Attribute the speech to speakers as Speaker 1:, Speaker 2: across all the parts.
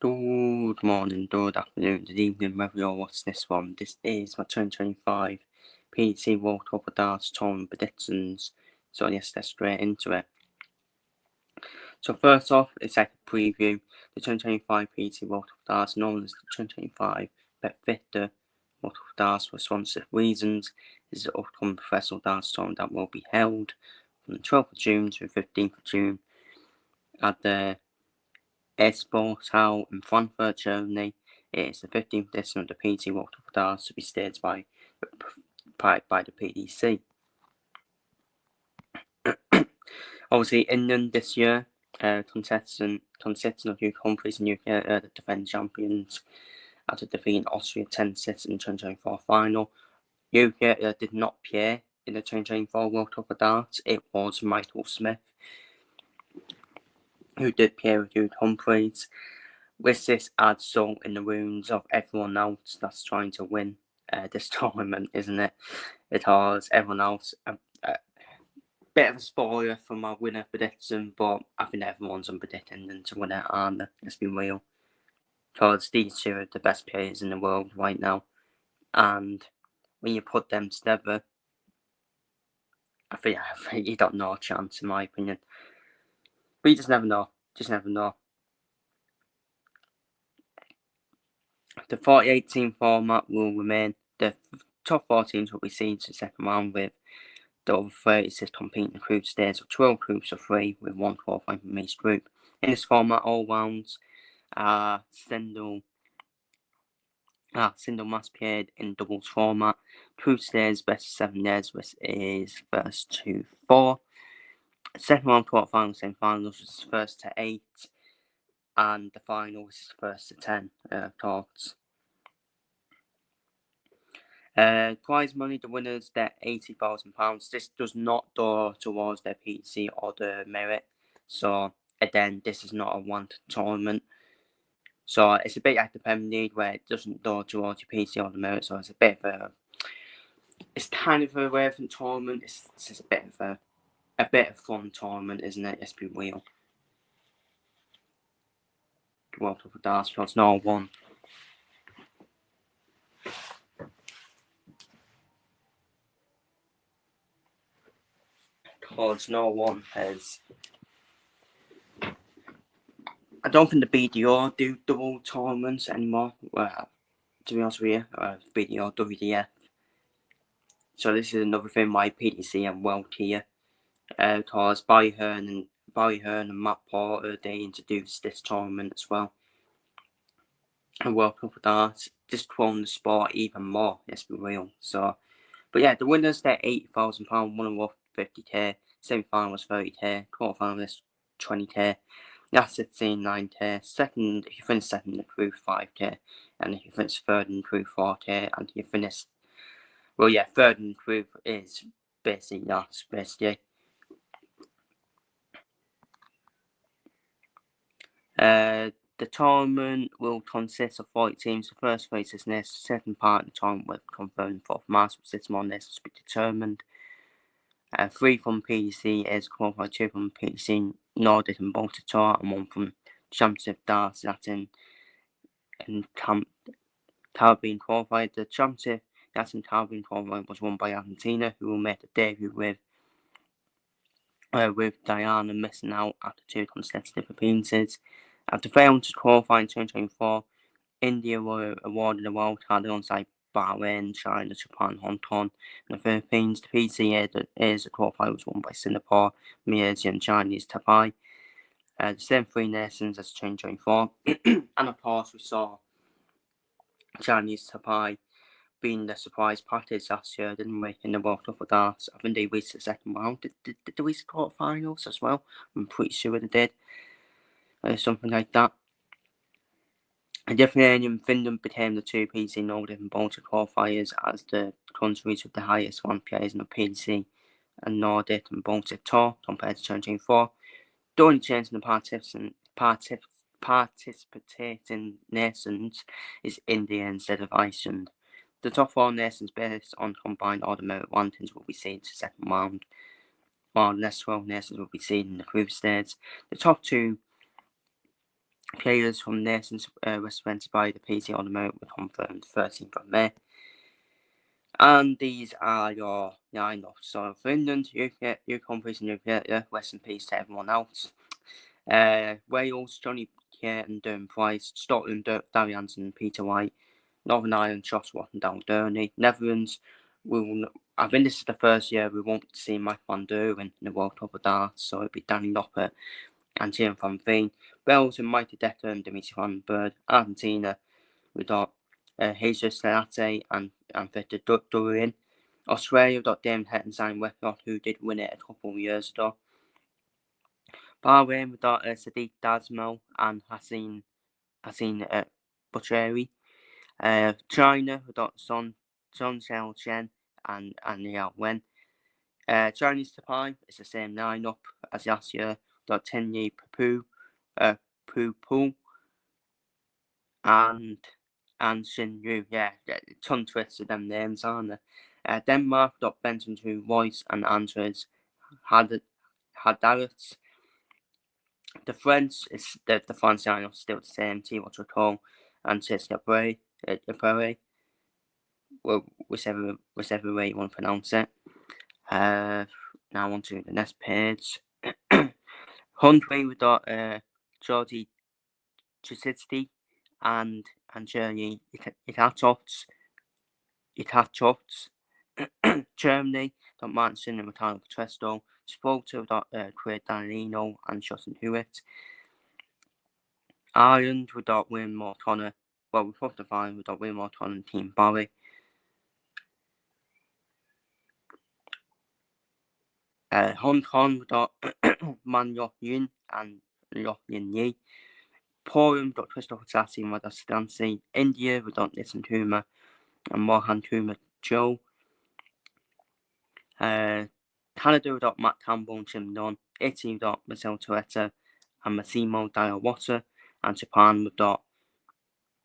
Speaker 1: Good morning, good afternoon, good evening, wherever you're watching this one. This is my 2025 PDC World Cup of Darts tournament predictions. So yes, let's straight into it. So first off, it's like a preview. The 2025 PDC World Cup of Darts, known as the 2025 Bet50 World Cup of Darts for sponsorship reasons, is the upcoming professional darts tournament that will be held from the 12th of June to the 15th of June at the Esportal in Frankfurt, Germany. It is the 15th edition of the PDC World Cup of Darts to be staged by the PDC. Obviously, England this year, consisting of UK countries and UK the defending champions after defeating Austria 10-6 in the 2024 final. UK did not appear in the 2024 World Cup of Darts. It was Michael Smith who did appear with UK countries. With this adds salt in the wounds of everyone else that's trying to win this tournament, isn't it? It has everyone else a bit of a spoiler for my winner prediction, but I think everyone's predicting them to win it, and let's be real. Because these two are the best players in the world right now, and when you put them together, I think you got no chance, in my opinion. But you just never know. Just never know. The 48 team format will remain. The top 4 teams will be seen to the second round, with the other 36 competing in group stage of 12 groups of 3, with 1 qualifying from each group. In this format, all rounds are single match played in doubles format. Group stage best of 7 days, which is first to 4. Second round quarterfinals, semi-finals, which is first to 8, and the final, which is first to 10 courts. Prize money, the winners get £80,000. This does not go towards their PDC or their merit. So again, this is not a one tournament. So it's a bit like the Premier League, where it doesn't go towards your PDC or the merit. So it's a bit of a, it's kind of a relevant tournament. It's just a bit of fun tournament, isn't it? Let's be real. World Cup of Darts, it's not one. Because no one has. I don't think the BDO do double tournaments anymore. Well, to be honest with you, BDO, WDF. So this is another thing why PDC and well tier. Because Barry Hearn and Matt Porter, they introduced this tournament as well. And World Cup of Darts, just growing the sport even more, let's be real. So, but yeah, the winners, they're £80,000, one of 50k, semi-final was 30k, quarter-final is 20k, that's 9k, second, if you finish second in the group, 5k, and if you finish third in the group, 4k, and if you finish, well yeah, third in the group is basically that's basically. The tournament will consist of 40 teams. The first phase is next. The second part of the tournament will confirm 4th March, with 6 more next to be determined. 3 from PDC is qualified, 2 from PDC Nordic and Baltic Tour, and 1 from Championship Darts that's in Caribbean qualified. The Championship that's in Caribbean qualified was won by Argentina, who will make a debut with Diana missing out after 2 consecutive appearances. After failing to qualify in 2024, India were awarded a wild card alongside Bahrain, China, Japan, Hong Kong, and the Philippines. The PDC Asia qualifier was won by Singapore, Malaysia, and Chinese Taipei. The same 3 nations as 2024. And of course, we saw Chinese Taipei being the surprise package last year, didn't we, in the World Cup of Darts? I think they reached the second round. Did they reach the quarterfinals as well? I'm pretty sure they did. Something like that. And Lithuania and Finland became the 2 PDC Nordic and Baltic qualifiers as the countries with the highest ranked players in the PDC and Nordic and Baltic Tour compared to 2024. The only change in the participating nations is India instead of Iceland. The top 4 nations based on combined order merit rankings will be seen to second round, while the next 12 nations will be seen in the group stage. The top 2 Players from nations represented by the PDC tournament were confirmed 13th of May. And these are your lineups. So for England, you countries and you rest in peace to everyone else. Wales, Johnny Keir and Durham Price. Scotland, Darry Hanson and Peter White. Northern Ireland, Josh Watt and Dal Durney. Netherlands, I think this is the first year we won't see Mike Van Duren in the World Cup of Darts, so it'll be Danny Noppert and Thierry Van Veen. Belgium, Mighty Decker and Dimitri Van Bird. Argentina, we got Jesus Serrate and Victor Durian. Australia, we got David Hettenstein Westcott, who did win it a couple of years ago. Bahrain, we got Sadiq Dazmo and Hassan Boucheri. China, we got Son Xiao Chen and Liao Wen. Chinese Taipei, it's the same lineup as last year. We got Tenyi Pu Pu and Xin Yu. Yeah, ton twists of them names, aren't there? Denmark, we got Benson Hu Royce and Andres Hadaret. The French is the France lineup is still the same. Thibaut Tricot and Cesca Bray, whichever way you want to pronounce it. Now on to the next page. Hungary, we got Georgi Chusitsky and Jerry Itachots. Germany, got Martin and Ricardo Petresto. Gibraltar, we got Craig Danilo and Justin Hewitt. Ireland, we got William O'Connor. Well, we put the fine, we got William O'Connor and Team Barry. Hong Kong, we got Man Yok Yun and Yok Yin Yi. Poland, we got Christopher Sassi and Radha Stancy. India, we got Nitin Kumar and Mohan Kumar Joe. Canada, we got Matt Campbell and Jim Dunn. Italy, we got Marcel Toretta and Massimo Diawata. And Japan, we got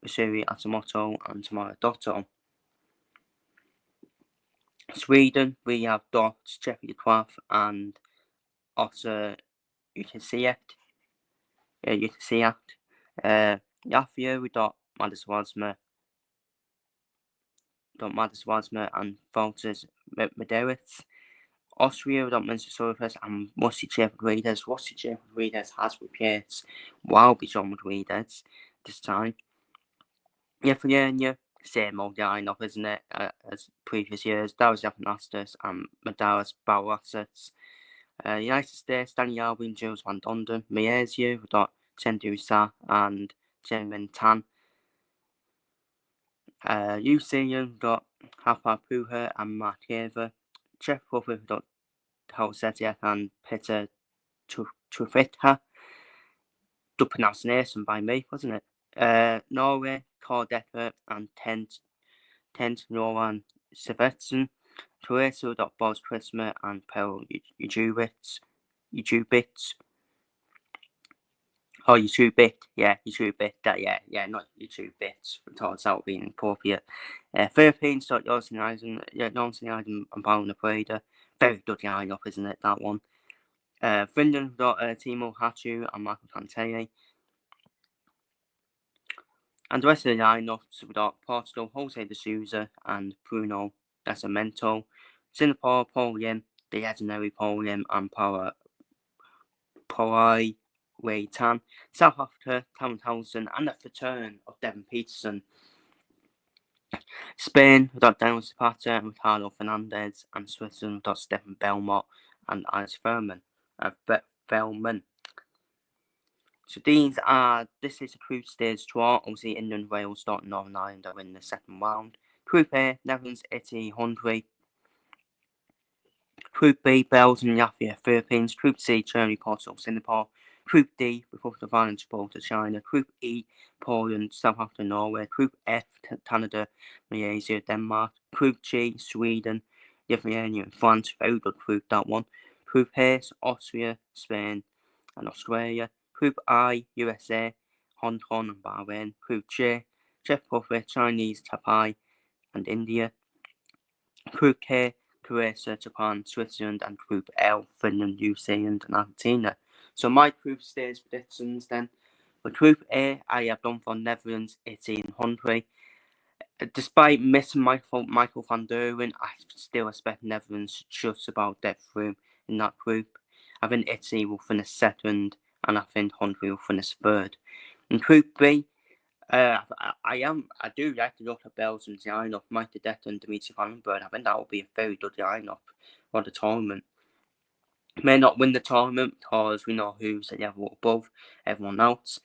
Speaker 1: Masuri Atamoto and Tamara Dotto. Sweden, we have Dots, Jeffrey Quaff and Otter Utasiak. Latvia, we got Madis Wasmer and Valters Medewitz. Austria, we got Minster Surface and Musty Shepard Readers. Musty Shepard Readers has replaced Wildby John Readers this time. Lithuania, same old lineup, isn't it? As previous years. Darius Athanastas and Madaras Balasets. United States, Danny Alvin, Jules Van Donden. Malaysia, we got Chendu Sa and Jenmin Tan. New Zealand, we got Hapa Puha and Mark Haver. Czech Republic, we got Helsetia and Peter Trufita. Good pronunciation by me, wasn't it? Norway, Carl Decker and Tent Noran Sevetson. Croatia, we got Boz Christmas and Pel Ujubits. Oh, YouTube-bit, yeah, YouTube-bit, not YouTube-bits, thought that would be inappropriate. Philippines, got Johnson Eisen and Paolo Prada. Very good lineup, isn't it, that one? Finland, got Timo Hachu and Michael Pantele. And the rest of the lineups, we got Portugal, Jose de Souza and Bruno Nascimento. Singapore, Paul Lim, the legendary Paul Lim and Parai Wei Tan. South Africa, Cameron Townsend and the return of Devin Peterson. Spain, we got Daniel Zapata and Ricardo Fernandez. And Switzerland, we got Stephen Belmont and Alex Velman. So this is a group stage draw. Obviously, England, Wales, Scotland, Northern Ireland are in the second round. Group A, Netherlands, Italy, Hungary. Group B, Belgium, Latvia, Philippines. Group C, Germany, Portugal, Singapore. Group D, Republic of Ireland, Gibraltar, China. Group E, Poland, South Africa, Norway. Group F, Canada, Malaysia, Denmark. Group G, Sweden, Lithuania, and France. Very good group, that one. Group H, Austria, Spain, and Australia. Group I, USA, Hong Kong, and Bahrain. Group J, Czech Republic, Chinese, Taipei, and India. Group K, Croatia, Japan, Switzerland, and Group L, Finland, New Zealand, and Argentina. So my group stage predictions then. With Group A, I have done for Netherlands, Italy and Hungary. Despite missing Michael van Duren, I still expect Netherlands just about get through in that group. I think Italy will finish second, and I think Hungary will finish third. In Group B, I do like the look of Belgium's lineup, Mike de Deck and Dimitri Van den Berg. I think that will be a very good lineup for the tournament. May not win the tournament because we know who's at the level above everyone else,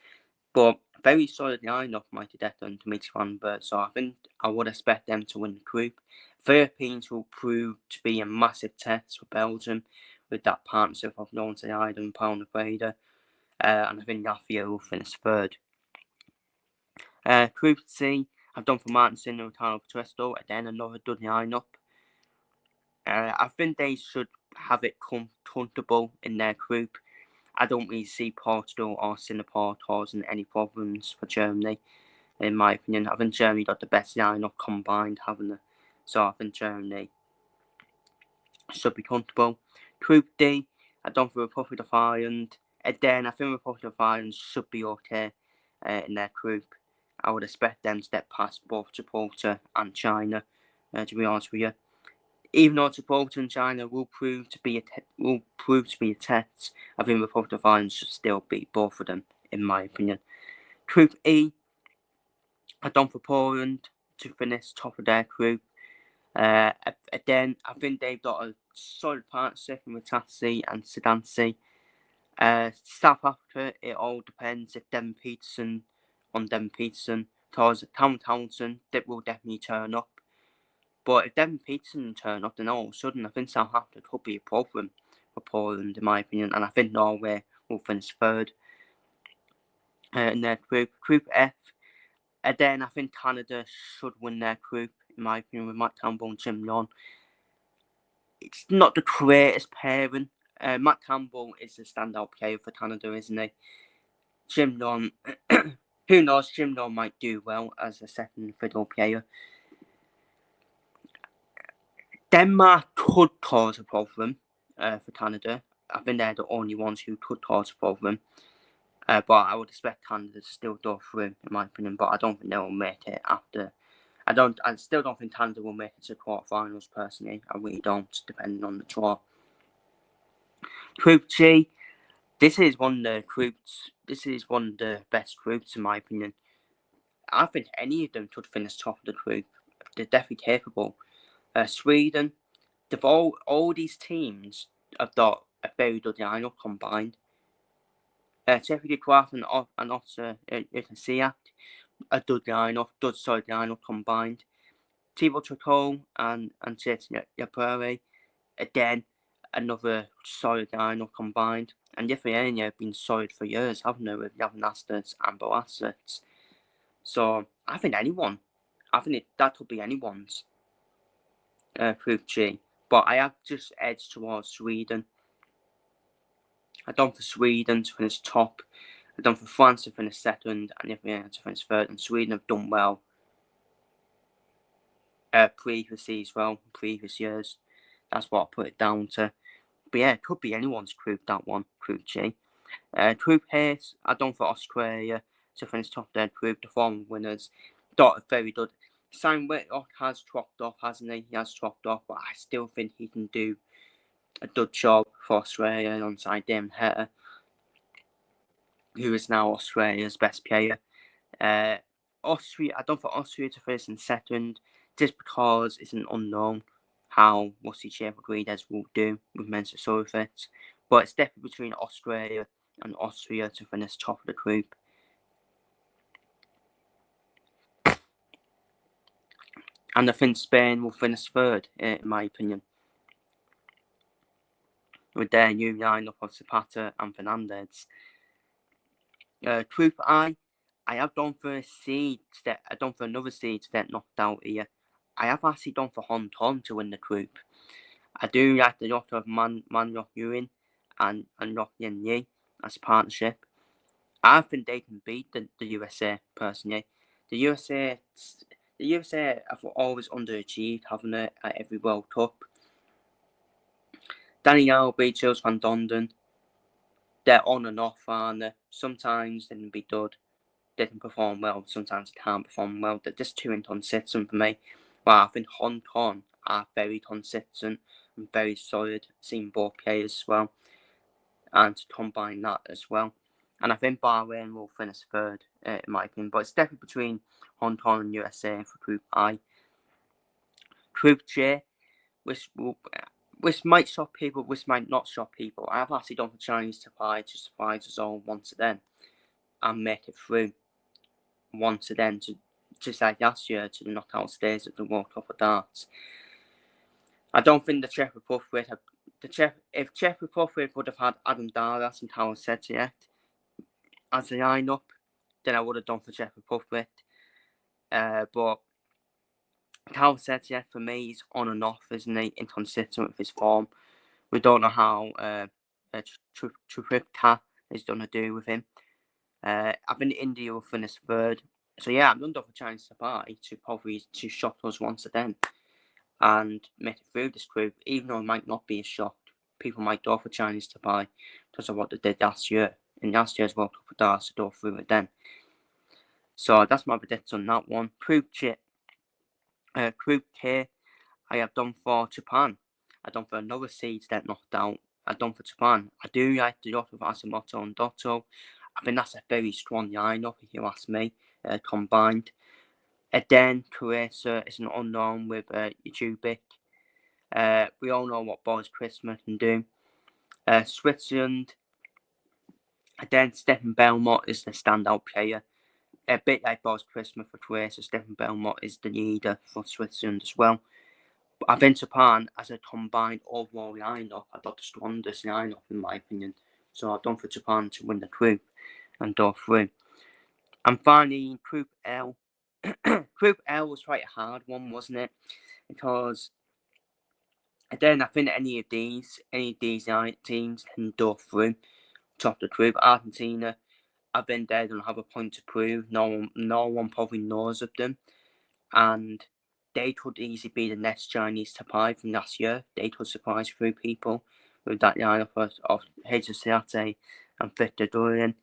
Speaker 1: but very solid lineup, Mike de Deck and Dimitri Van den Berg. So I think I would expect them to win the group. Philippines will prove to be a massive test for Belgium with that partnership of Lawrence Ayida and Paulo Freire, and I think Latvia will finish third. Group C, I've done for Martin Sinner and Carlo Petresto, again another good lineup. I think they should have it comfortable in their group. I don't really see Portugal or Singapore causing any problems for Germany, in my opinion. I think Germany got the best lineup combined, haven't they? So I think Germany should be comfortable. Group D, I've done for Republic of Ireland. Again, I think Republic of Ireland should be okay in their group. I would expect them to step past both Gibraltar and China, to be honest with you. Even though Gibraltar and China will prove to be a test, I think Republic of Ireland should still beat both of them, in my opinion. Group E, I've done for Poland to finish top of their group. Again, I think they've got a solid partnership with Tatsi and Sedansi. South Africa, it all depends if Devon Peterson, because Cameron Townsend will definitely turn up. But if Devon Peterson turn up, then all of a sudden I think South Africa could be a problem for Poland, in my opinion, and I think Norway will finish third in their group. Group F, then I think Canada should win their group, in my opinion, with Matt Campbell and Jim Long. It's not the greatest pairing. Matt Campbell is a standout player for Canada, isn't he? Jim Long, who knows, Jim Long might do well as a second fiddle player. Denmark could cause a problem for Canada. I think they're the only ones who could cause a problem. But I would expect Canada to still go through, in my opinion. But I don't think they will make it after. I still don't think Canada will make it to quarterfinals, personally. I really don't, depending on the draw. Group G, this is one of the best groups, in my opinion. I think any of them could finish top of the group. They're definitely capable. Sweden, all these teams have got a very good lineup combined. Czech Republic and also you can see a good solid lineup combined. Thibaut Courtois and Serge Gnabry, again another solid lineup combined. And Lithuania have been solid for years, haven't they, with Javanastas and Boasets. So I think that could be anyone's Group G. But I have just edged towards Sweden. I've done for Sweden to finish top. I've done for France to finish second, and Lithuania to finish third. And Sweden have done well previously as well, previous years. That's what I put it down to. But yeah, it could be anyone's group, that one, Group G. Group H, I've done for Australia to finish top of their group. The former winners got a very good. Sam Whitlock has dropped off, hasn't he? He has dropped off, but I still think he can do a good job for Australia alongside Damon Heta, who is now Australia's best player. Austria, I don't for Austria to finish in second, just because it's an unknown how Rusty Rodriguez will do with Mensa Sulfit. But it's definitely between Australia and Austria to finish top of the group. And I think Spain will finish third, in my opinion, with their new lineup of Zapata and Fernandez. Group I have done for another seed to get knocked out here. I have actually done for Hong Kong to win the group. I do like the lot of Man Yok Yuin and Yok Yen Yi as a partnership. I think they can beat the USA, personally. The USA have always underachieved, haven't they, at every World Cup. Danny Albi, Jules Van Donden, they're on and off, aren't they? Sometimes they can be good, they can perform well, sometimes they can't perform well. They're just too inconsistent for me. Well, I think Hong Kong are very consistent and very solid, seeing both players as well, and to combine that as well. And I think Bahrain will finish third, in my opinion. But it's definitely between Hong Kong and USA for Group I. Group J, which might shock people, which might not shock people. I have actually done for Chinese to surprise us all once again and make it through once again, to just like last year, to the knockout stage of the World Cup of Darts. I don't think the Czech Republic if Czech Republic would have had Adam Dallas and Tower Setiet as the lineup, then I would have done for Czech Republic. But Tower Setiet for me is on and off, isn't he? Inconsistent with his form. We don't know how Tripta is going to do with him. I think India will finish third. So yeah, I'm done for Chinese supply to shock us once again and make it through this group, even though it might not be a shock. People might go for Chinese to buy because of what they did last year. In last year's World Cup of Darts, to go through it then. So that's my prediction on that one. Group K, I have done for Japan. I've done for another seed that knocked out. I've done for Japan. I do like the lot of Asamoto and Dotto. I think that's a very strong lineup, if you ask me, combined. Then Croatia is an unknown with Jubic. We all know what Boris Christmas can do. Switzerland. Then Stefan Belmont is the standout player. A bit like Boris Christmas for Croatia, Stefan Belmont is the leader for Switzerland as well. But I think Japan, as a combined overall lineup, I got the strongest lineup in my opinion. So I've done for Japan to win the group and go through. And finally, Group L. Group L was quite a hard one, wasn't it? Because then I think any of these teams can go through top the group. Argentina, I think they don't have a point to prove. No one probably knows of them, and they could easily be the next Chinese to buy from last year. They could surprise through people with that lineup of Jesus Siate and Victor Dorian.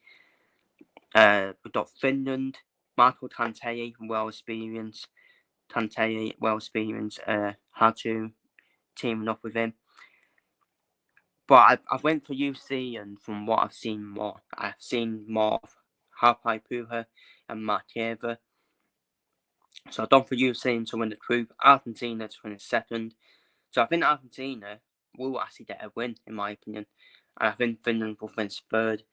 Speaker 1: We've got Finland, Marco Tantei, well experienced. Hatu teaming up with him. But I went for UC, and from what I've seen more of Harpai Puha and Markeva. So I've done for UC to win the group, Argentina to finish second. So I think Argentina will actually get a win, in my opinion. And I think Finland will finish third.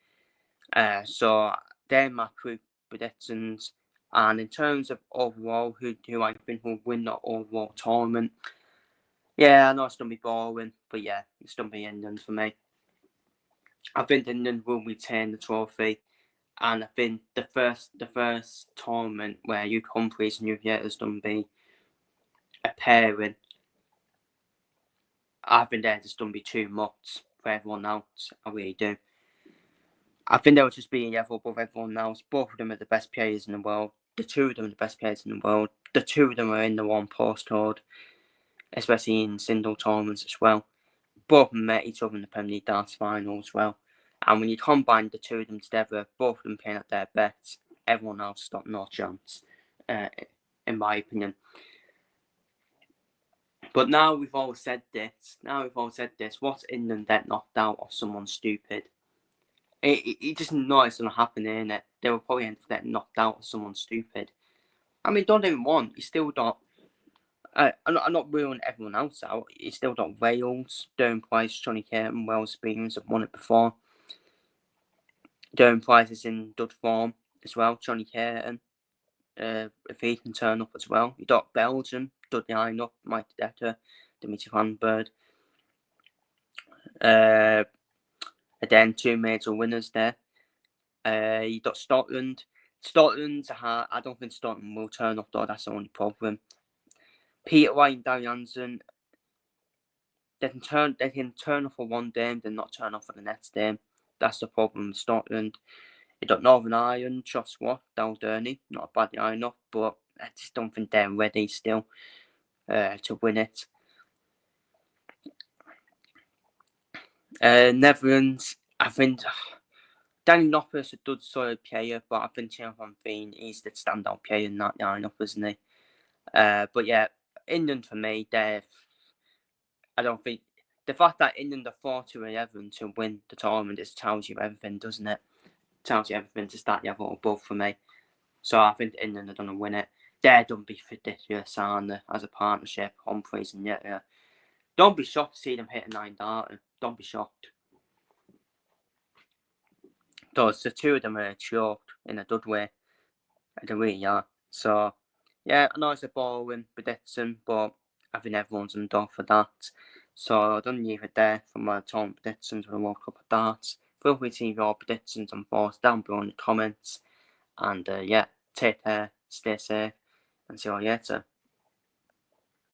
Speaker 1: So they're my group predictions. And in terms of overall, who I think will win the overall tournament, yeah, I know it's going to be boring, but yeah, it's going to be England for me. I think England will retain the trophy, and I think the first tournament where you countries and you've yet is going to be a pairing. I think they're just going to be too much for everyone else. I really do. I think they'll just be a level above everyone else. Both of them are the best players in the world. The two of them are the best players in the world. The two of them are in the one postcode, especially in single tournaments as well. Both of them met each other in the Premier League Darts final as well. And when you combine the two of them together, both of them playing at their best, everyone else has got no chance, in my opinion. But now we've all said this, what's England that knocked out of someone stupid? You just know it's going to happen, innit? They will probably end up getting knocked out of someone stupid. I mean, don't even want, you still got, I'm not ruling everyone else out. You still got Wales, Darren Price, Johnny Curtin, well experienced, have won it before. Darren Price is in good form as well. Johnny Curtin, if he can turn up as well. You got Belgium, good lineup, Mike Decker, Dimitri Van Bird. And then two major winners there. You got Scotland. Scotland's hard. I don't think Scotland will turn up though. That's the only problem. Peter White and Darren Jansen, they can turn up for one game, then not turn up for the next game. That's the problem with Scotland. You got Northern Ireland, Josh Watt, Dal Durney, not a bad lineup, but I just don't think they're ready still to win it. Netherlands, I think Danny Noppers a solid player, but I think Van Veen is the standout player in that lineup, isn't he? But yeah, England for me, I don't think the fact that England are 4-11 to win the tournament just tells you everything, doesn't it? Tells you everything to start level above for me. So I think England are going to win it. They're done be ridiculous, aren't they, as a partnership, Humphreys and yeah. Don't be shocked to see them hit a 9 darter. Don't be shocked. Those the two of them are choked in a good way. They really are. So yeah, I know it's a boring prediction, but I think everyone's on door for that. So I don't leave it there for my tournament predictions for the World Cup of Darts. Feel free to leave your predictions and thoughts down below in the comments. And yeah, take care, stay safe, and see you all later.